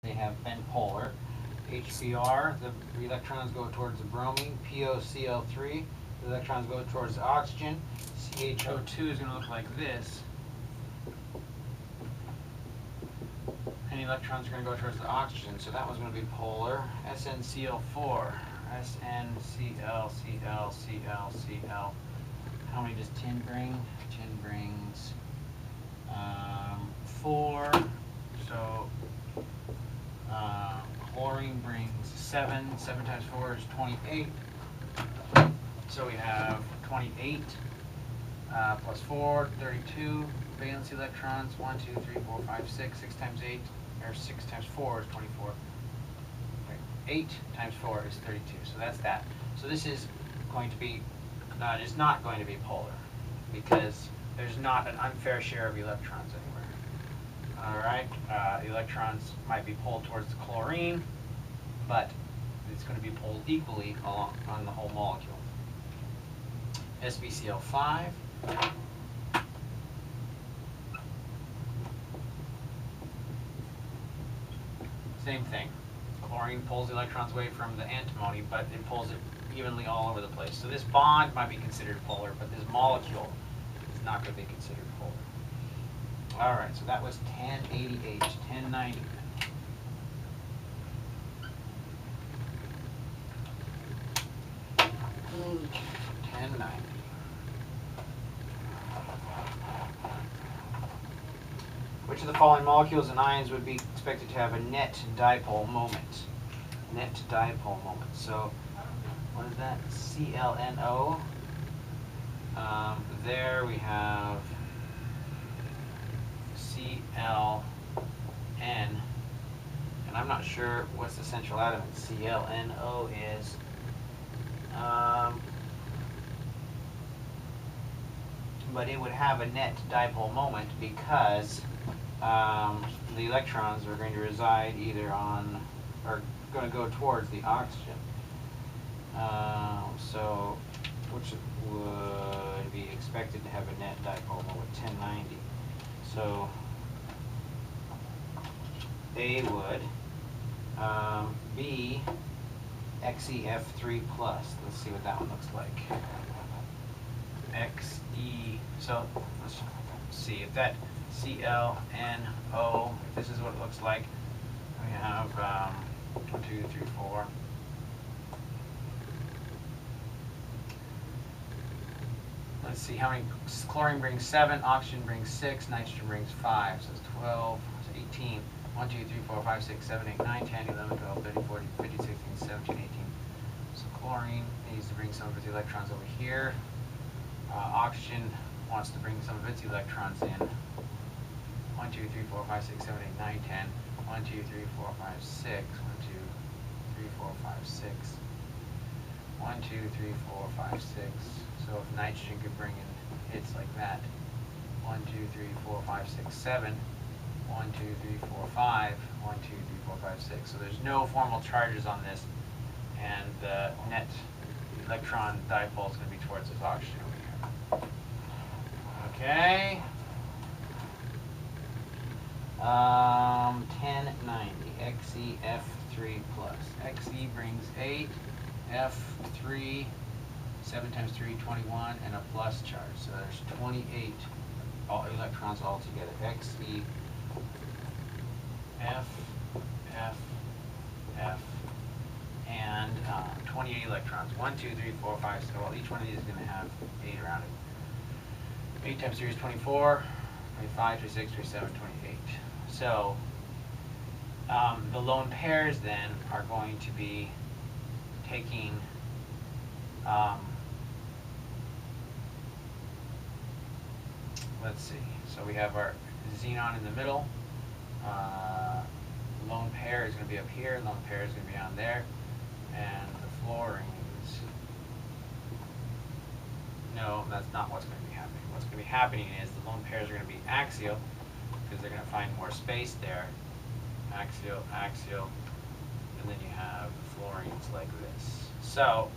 they have been polar. HBr, the electrons go towards the bromine. POCl3, the electrons go towards the oxygen. CHO2 is going to look like this. And the electrons are going to go towards the oxygen, so that one's going to be polar. SnCl4, SnCl. How many does tin bring? Tin brings 4. So chlorine brings 7. 7 times 4 is 28. So we have 28 plus 4, 32 valence electrons. 1, 2, 3, 4, 5, 6. 6 times 8, or 6 times 4 is 24. 8 times 4 is 32. So that's that. So this is going to be, it's not going to be polar because there's not an unfair share of electrons anywhere. All right, the electrons might be pulled towards the chlorine, but it's going to be pulled equally along on the whole molecule. SbCl5. Same thing. Chlorine pulls the electrons away from the antimony, but it pulls it evenly all over the place. So this bond might be considered polar, but this molecule is not going to be considered polar. All right, so that was 1080H, 1090. Okay, 1090. Which of the following molecules and ions would be expected to have a net dipole moment? Net dipole moment. So, what is that? ClNO. There we have Cln, and I'm not sure what's the central atom in ClNO is. But it would have a net dipole moment because the electrons are going to reside either on, or going to go towards the oxygen. So, which would be expected to have a net dipole moment, 1090. So, A would be Xef3+. Let's see what that one looks like. Xe. So let's see if that ClNO. If this is what it looks like. We have 1, 2, 3, 4. Let's see how many. Chlorine brings 7, oxygen brings 6, nitrogen brings 5. So it's 12, it's 18. 1, 2, 3, 4, 5, 6, 7, 8, 9, 10, 11, 12, 13, 14, 15, 16, 17, 18. So chlorine needs to bring some of its electrons over here. Oxygen wants to bring some of its electrons in. 1, 2, 3, 4, 5, 6, 7, 8, 9, 10. 1, 2, 3, 4, 5, 6. 1, 2, 3, 4, 5, 6. 1, 2, 3, 4, 5, 6. So if nitrogen could bring in its like that. 1, 2, 3, 4, 5, 6, 7. 1, 2, 3, 4, 5. 1, 2, 3, 4, 5, 6. So there's no formal charges on this, and the net electron dipole is going to be towards this oxygen over here. Okay. 1090. Xef3+. Xe brings 8. F3. 7 times 3, 21, and a plus charge. So there's 28 electrons altogether. Xe. F, and 28 electrons. 1, 2, 3, 4, 5, 6. Well, each one of these is going to have 8 around it. 8 times 3 is 24. 25, 26, 27, 28. So the lone pairs then are going to be taking let's see. So we have our xenon in the middle. Lone pair is going to be up here. Lone pair is going to be down there. And the fluorines. No, that's not what's going to be happening. What's going to be happening is the lone pairs are going to be axial because they're going to find more space there. Axial, axial. And then you have fluorines like this. So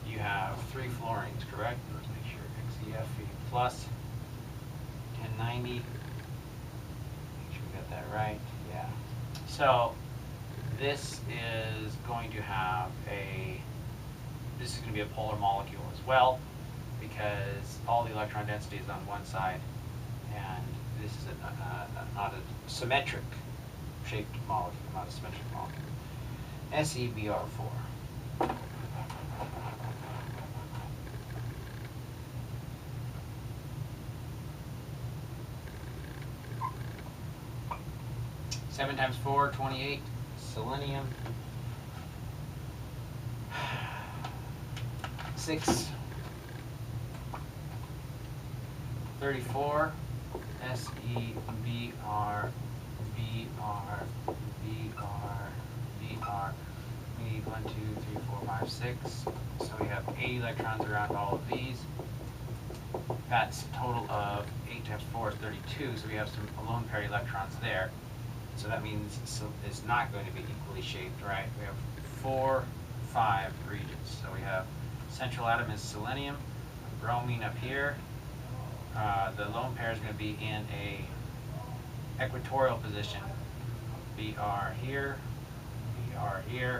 you have 3 fluorines, correct? Let's make sure. Xef plus 1090. Make sure we got that right. Yeah. So this is going to be a polar molecule as well, because all the electron density is on one side, and this is not a symmetric shaped molecule, not a symmetric molecule. SeBr4. Seven times 4, 28. Selenium. 6. 34. SeBr. We need 1, 2, 3, 4, 5, 6. So we have 8 electrons around all of these. That's a total of 8 times 4 is 32. So we have some lone pair electrons there. So that means it's not going to be equally shaped, right? We have 4, 5 regions. So we have central atom is selenium, bromine up here. The lone pair is going to be in a equatorial position. Br here,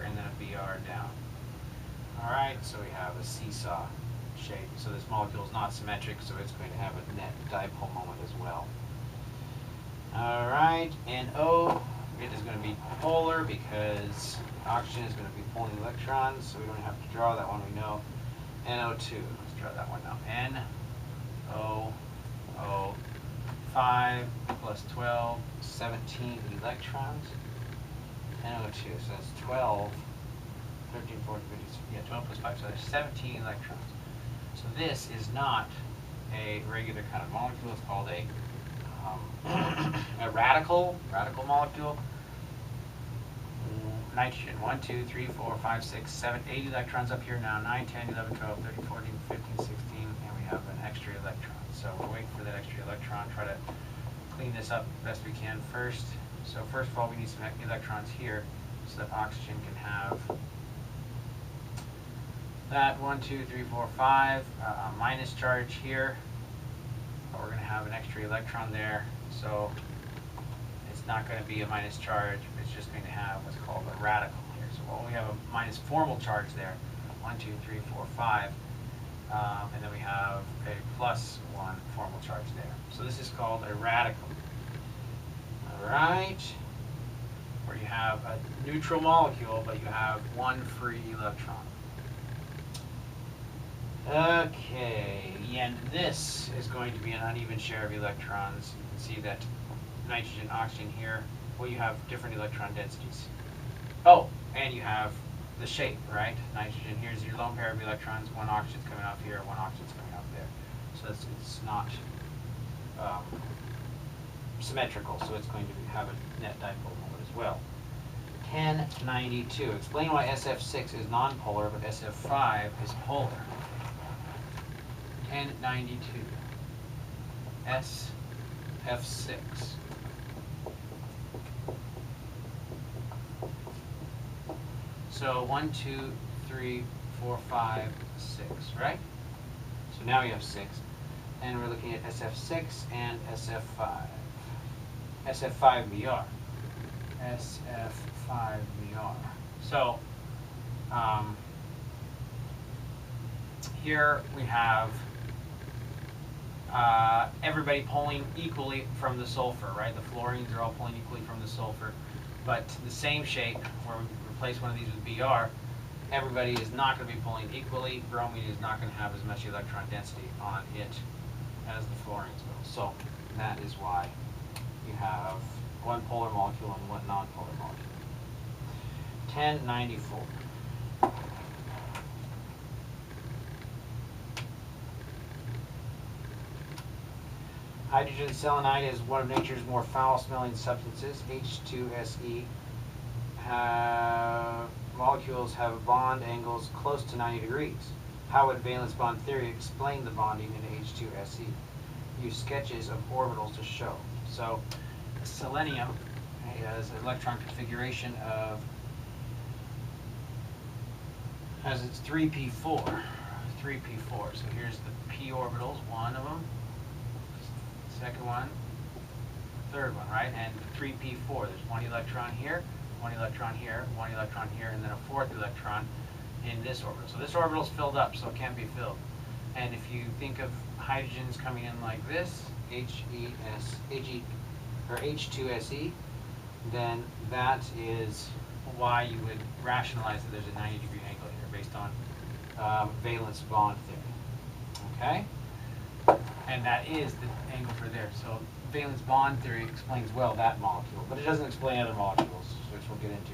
and then a Br down. All right, so we have a seesaw shape. So this molecule is not symmetric, so it's going to have a net dipole moment as well. All right, NO, it is going to be polar because oxygen is going to be pulling electrons, so we don't have to draw that one, we know. NO2, let's draw that one now. NO, 5 plus 12, 17 electrons. NO2, so that's 12, 13, 14, 15, yeah, 12 plus 5, so there's 17 electrons. So this is not a regular kind of molecule, it's called a radical molecule. Nitrogen, 1, 2, 3, 4, 5, 6, 7, 8 electrons up here now, 9, 10, 11, 12, 13, 14, 15, 16, and we have an extra electron. So we're waiting for that extra electron, try to clean this up best we can first. So first of all, we need some electrons here so that oxygen can have that 1, 2, 3, 4, 5, minus charge here. But we're going to have an extra electron there, so it's not going to be a minus charge, it's just going to have what's called a radical here. So well, we have a minus formal charge there, 1, 2, 3, 4, 5, and then we have a plus 1 formal charge there. So this is called a radical. All right, where you have a neutral molecule, but you have 1 free electron. Okay, and this is going to be an uneven share of electrons. You can see that nitrogen, oxygen here, well, you have different electron densities. Oh, and you have the shape, right? Nitrogen, here's your lone pair of electrons, 1 oxygen's coming off here, 1 oxygen's coming off there. So it's not symmetrical, so it's going to have a net dipole moment as well. 1092. Explain why Sf6 is nonpolar, but Sf5 is polar. 1092. Sf6. So 1, 2, 3, 4, 5, 6, right? So now we have 6. And we're looking at Sf6 and Sf5. Sf5Br. Sf5Br. So here we have everybody pulling equally from the sulfur, right? The fluorines are all pulling equally from the sulfur, but the same shape where we replace one of these with Br, everybody is not going to be pulling equally. Bromine is not going to have as much electron density on it as the fluorines will. So that is why you have 1 polar molecule and 1 nonpolar molecule. 1094. Hydrogen selenide is one of nature's more foul-smelling substances, H2SE. Molecules have bond angles close to 90 degrees. How would valence bond theory explain the bonding in H2SE? Use sketches of orbitals to show. So selenium has an electron configuration of, has its 3p4. 3p4. So here's the p orbitals, one of them, second one, third one, right? And 3p4, there's one electron here, one electron here, one electron here, and then a fourth electron in this orbital. So this orbital is filled up, so it can't be filled. And if you think of hydrogens coming in like this, H2Se, then that is why you would rationalize that there's a 90-degree angle here based on valence bond theory. Okay? And that is the angle for there. So valence bond theory explains well that molecule, but it doesn't explain other molecules, which we'll get into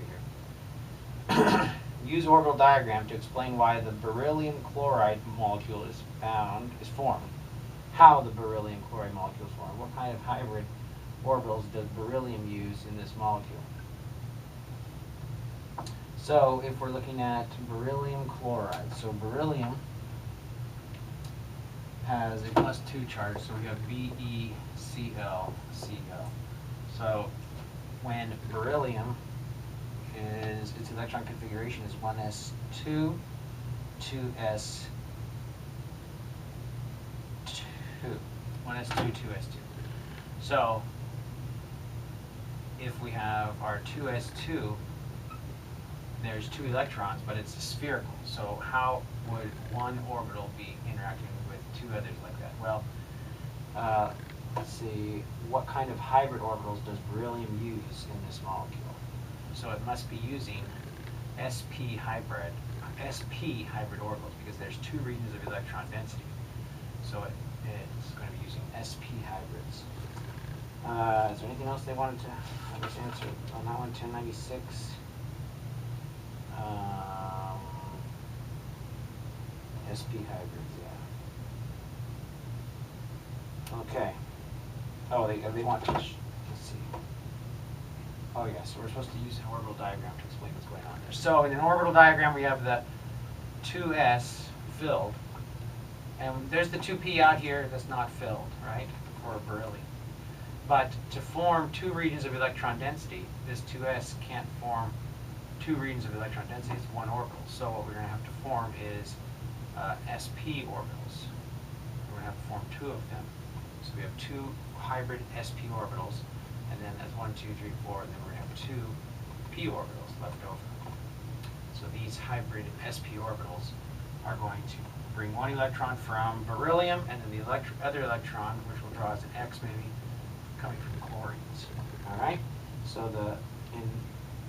here. Use orbital diagram to explain why the beryllium chloride molecule is formed. How the beryllium chloride molecule is formed. What kind of hybrid orbitals does beryllium use in this molecule? So if we're looking at beryllium chloride, so beryllium has a +2 charge, so we have BeCl, Cl. So when beryllium its electron configuration is 1s2, 2s2, 1s2, 2s2. So if we have our 2s2, there's 2 electrons, but it's spherical. So how would one orbital be interacting with 2 others like that? Well, let's see, what kind of hybrid orbitals does beryllium use in this molecule? So it must be using sp hybrid orbitals, because there's 2 regions of electron density. So it's going to be using sp hybrids. Is there anything else they wanted to have us answer on that one? 1096. sp hybrids, yeah. Okay. Oh, they want to. Let's see. Oh yeah, so we're supposed to use an orbital diagram to explain what's going on there. So in an orbital diagram, we have the 2s filled, and there's the 2p out here that's not filled, right, for beryllium. But to form 2 regions of electron density, this 2s can't form 2 regions of electron density. It's 1 orbital. So what we're going to have to form is sp orbitals. We're going to have to form 2 of them. So we have 2 hybrid sp orbitals, and then that's 1, 2, 3, 4, and then we're going to have 2 p orbitals left over. So these hybrid sp orbitals are going to bring 1 electron from beryllium, and then the other electron, which we'll draw as an X maybe, coming from chlorines. All right? So in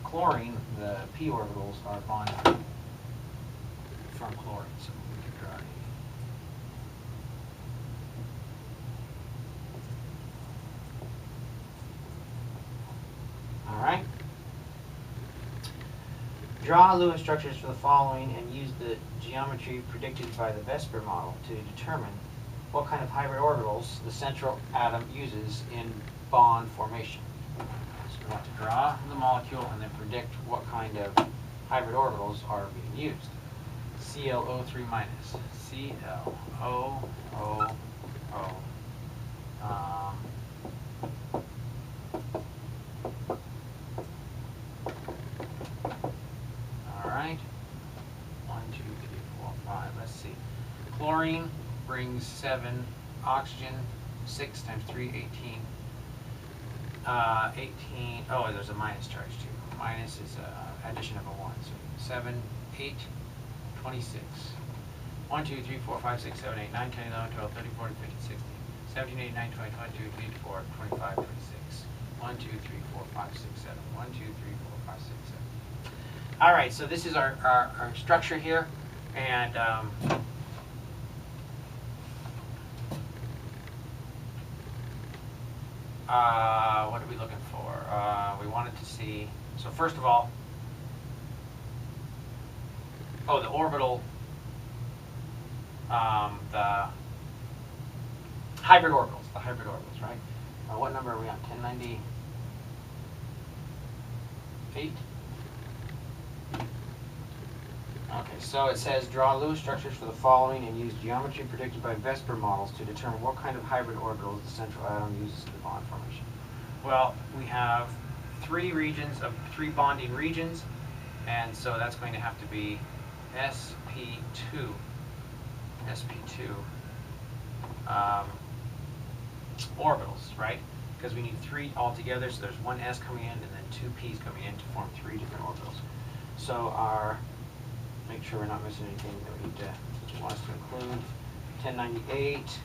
chlorine, the p orbitals are bonded from chlorine. So we can draw All right. Draw Lewis structures for the following and use the geometry predicted by the Vesper model to determine what kind of hybrid orbitals the central atom uses in bond formation. So we want to draw the molecule and then predict what kind of hybrid orbitals are being used. ClO3 minus. ClO. Alright. 1, 2, 3, 4, 5. Let's see. Chlorine brings 7. Oxygen, 6 times 3, 18. 18. Oh, there's a minus charge too. Minus is addition of a 1. So 7, 8, 26. 1, 2, 3, 4, 5, 6, 7, 8, 9, 10, 11, 12, 13, 14, 15, 16, 17, 18, 19, 20, 22, 23, 24, 25, 26. 1, 2, 3, 4, 5, 6, 7. 1, 2, 3, 4, 5, 6, 7. All right, so this is our structure here, and what are we looking for? We wanted to see, so first of all, the orbital, the hybrid orbitals, right? What number are we on? 1098? Okay, so it says draw Lewis structures for the following and use geometry predicted by Vesper models to determine what kind of hybrid orbitals the central atom uses in the bond formation. Well, we have 3 regions of 3 bonding regions, and so that's going to have to be sp2 orbitals, right? because we need 3 altogether, so there's 1 s coming in and then 2 p's coming in to form 3 different orbitals. So make sure we're not missing anything that we need to want us to include. 1098.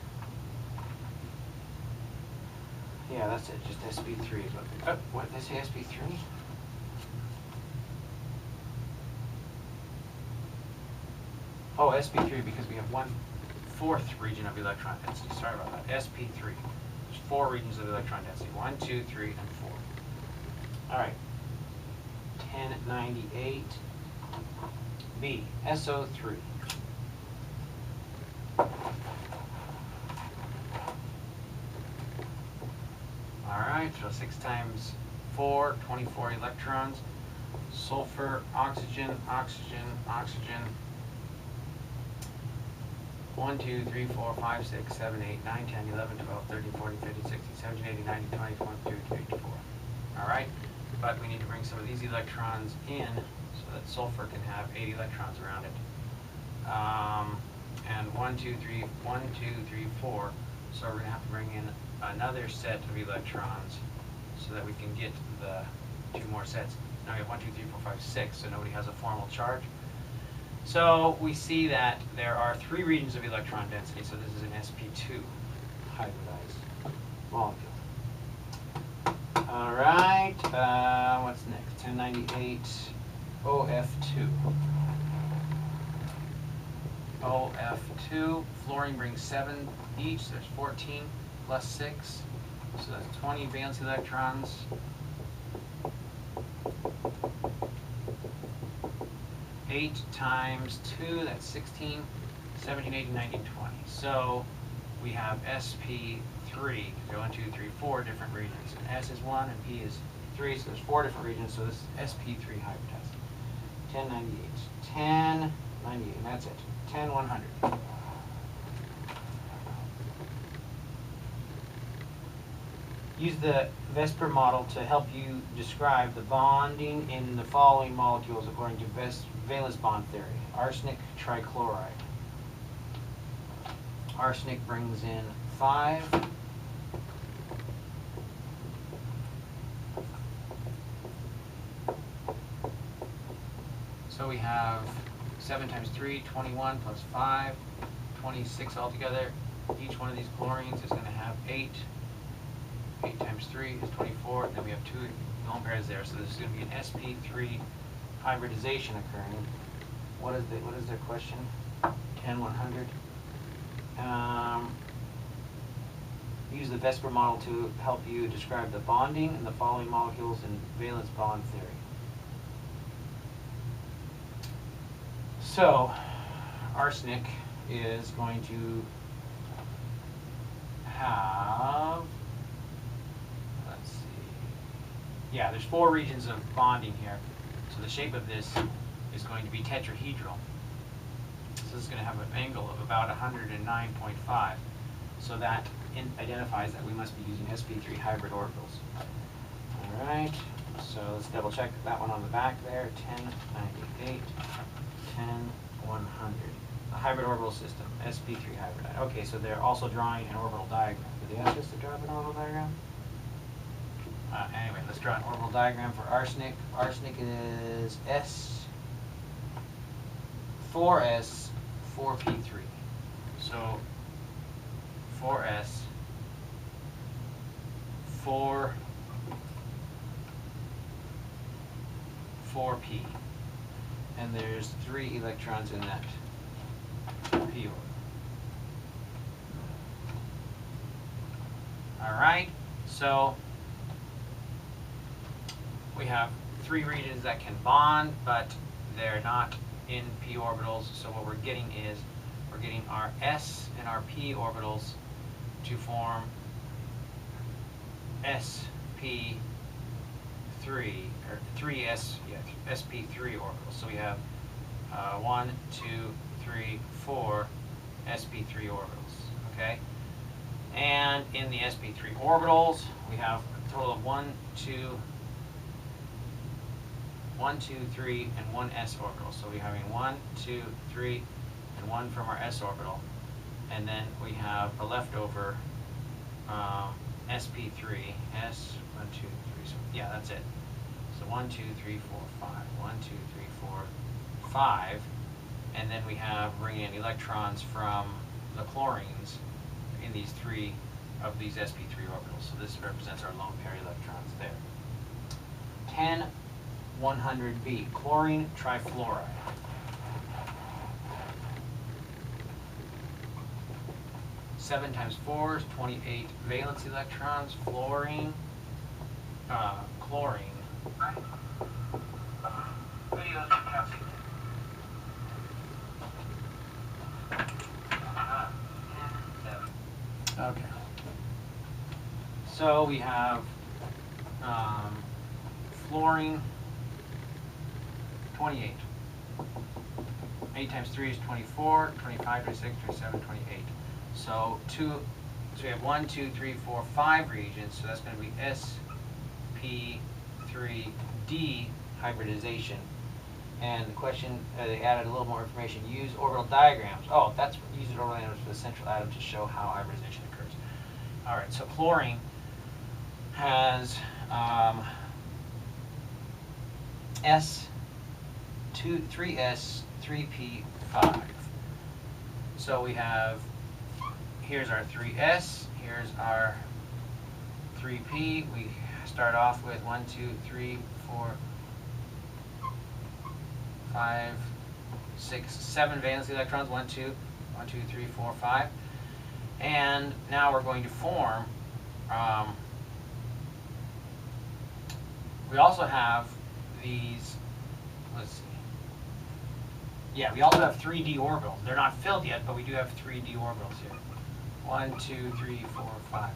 Yeah, that's it. Just sp3 is what. What did they say? sp3? Oh, sp3 because we have 1/4 region of electron density. Sorry about that. sp3. There's 4 regions of electron density. 1, 2, 3, and 4. All right. 1098. B, SO3. Alright, so 6 times 4, 24 electrons. Sulfur, oxygen, oxygen, oxygen. 1, 2, 3, 4, 5, 6, 7, 8, 9, 10, 11, 12, 13, 14, 15, 16, 17, 18, 19, 20, 21, 22, 23, 24. Alright, but we need to bring some of these electrons in so that sulfur can have 8 electrons around it. And 1, 2, 3, 1, 2, 3, 4. So we're going to have to bring in another set of electrons so that we can get the 2 more sets. Now we have 1, 2, 3, 4, 5, 6, so nobody has a formal charge. So we see that there are 3 regions of electron density, so this is an sp2 hybridized molecule. All right, what's next? 1098 OF2. OF2, fluorine brings 7 each, there's 14 plus 6, so that's 20 valence electrons. Eight times 2, that's 16, 17, 18, 19, 20. So we have sp3, 1, 2, 3, 4 different regions. And S is 1 and P is 3, so there's 4 different regions, so this is sp3 hybridized. 1098, 1098, and that's it. 10100. Use the Vesper model to help you describe the bonding in the following molecules according to valence bond theory. Arsenic trichloride. Arsenic brings in 5. So we have 7 times 3, 21 plus 5, 26 altogether. Each one of these chlorines is going to have 8. 8 times 3 is 24, and then we have 2 lone pairs there, so this is going to be an sp3 hybridization occurring. What is their question? 10100. Use the Vesper model to help you describe the bonding in the following molecules in valence bond theory. So, arsenic is going to have, let's see, yeah, there's 4 regions of bonding here. So the shape of this is going to be tetrahedral. So this is going to have an angle of about 109.5. So that identifies that we must be using sp3 hybrid orbitals. All right, so let's double check that one on the back there, 1098, 10100. A hybrid orbital system, sp3 hybrid. Okay, so they're also drawing an orbital diagram. Did they ask us to draw an orbital diagram? Anyway, let's draw an orbital diagram for arsenic. Arsenic is S4s 4p3. So 4s 4p, and there's 3 electrons in that p orbital. All right, so we have 3 regions that can bond, but they're not in p orbitals. So what we're getting is we're getting our s and our p orbitals to form sp3 or 3s, yeah, sp3 orbitals. So we have 1, 2, 3, 4 sp3 orbitals. Okay, and in the sp3 orbitals we have a total of 1, 2, 3, and 1 s orbital. So we're having 1, 2, 3, and 1 from our s orbital, and then we have a leftover sp3, S, 1, 2, 3, so yeah, that's it. So 1, 2, 3, 4, 5, 1, 2, 3, 4, 5, and then we have bringing in electrons from the chlorines in these 3 of these sp3 orbitals. So this represents our lone pair electrons there. 10-100b, chlorine trifluoride. Seven times 4 is 28 valence electrons. Chlorine. Okay. So we have fluorine, 28. 8 times 3 is 24, 25, 26, 27, 28. So we have 1, 2, 3, 4, 5 regions, so that's going to be sp3d hybridization. And the question, they added a little more information. Use orbital diagrams. Oh, that's use orbital diagrams for the central atom to show how hybridization occurs. All right, so chlorine has S3s 3p5. So we have, here's our 3s, here's our 3p. We start off with 1, 2, 3, 4, 5, 6, 7 valence electrons. 1, 2, 3, 4, 5. And now we're going to form, we also have these, let's see. Yeah, we also have 3d orbitals. They're not filled yet, but we do have 3d orbitals here. 1, 2, 3, 4, 5.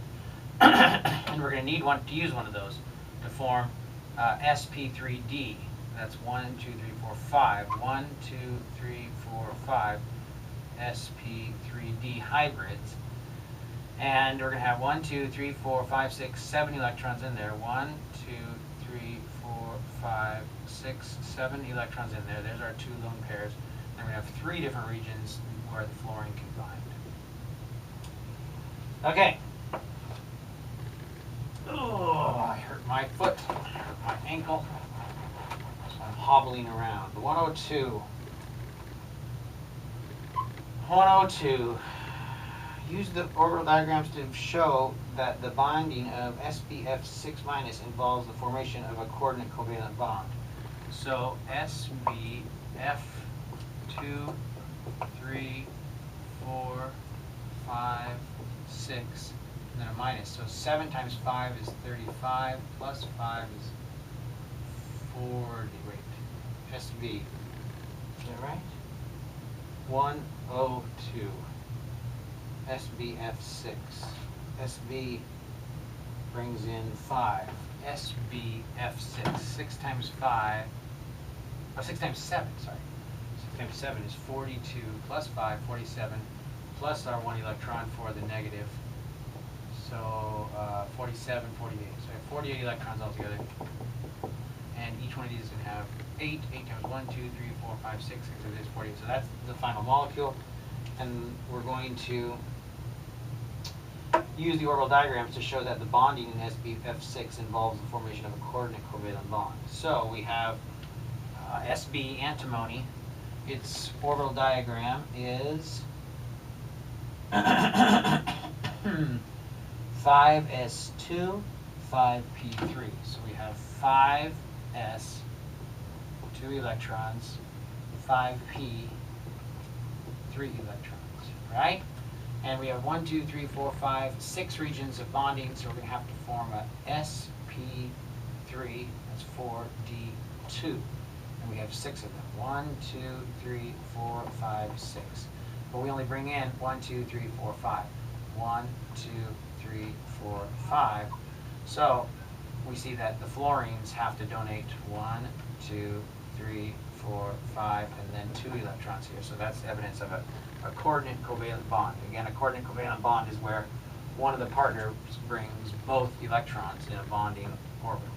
And we're going to need one to use one of those to form sp3d. That's 1, 2, 3, 4, 5. 1, 2, 3, 4, 5 sp3d hybrids. And we're going to have 1, 2, 3, 4, 5, 6, 7 electrons in there. 1, 2, 3, 4, 5, 6, 7 electrons in there. There's our 2 lone pairs. And we're going to have 3 different regions where the fluorine can bind. Okay. Oh, I hurt my foot, I hurt my ankle. So I'm hobbling around. 102. 102. Use the orbital diagrams to show that the binding of Sf6- involves the formation of a coordinate covalent bond. So Sbf2, 3, 4, 5, 6, and then a minus. So 7 times 5 is 35, plus 5 is 40. Wait, Sb. Is that right? 102. Sbf6. Sb brings in 5. Sbf6. 6 times 5, or 6 times 7, sorry. 6 times 7 is 42, plus 5, 47, plus our 1 electron for the negative. So 47, 48. So we have 48 electrons altogether. And each one of these is going to have 8. 8 times 1, 2, 3, 4, 5, 6, 6 of this, 48. So that's the final molecule. And we're going to use the orbital diagrams to show that the bonding in Sbf6 involves the formation of a coordinate covalent bond. So we have Sb, antimony. Its orbital diagram is 5s2, 5p3. So we have 5s, 2 electrons, 5p, 3 electrons, right? And we have 1, 2, 3, 4, 5, 6 regions of bonding, so we're going to have to form a sp3, that's 4d2. And we have 6 of them. 1, 2, 3, 4, 5, 6. But we only bring in 1, 2, 3, 4, 5. 1, 2, 3, 4, 5. So we see that the fluorines have to donate 1, 2, 3, 4, 5, and then 2 electrons here. So that's evidence of a coordinate covalent bond. Again, a coordinate covalent bond is where one of the partners brings both electrons in a bonding orbital.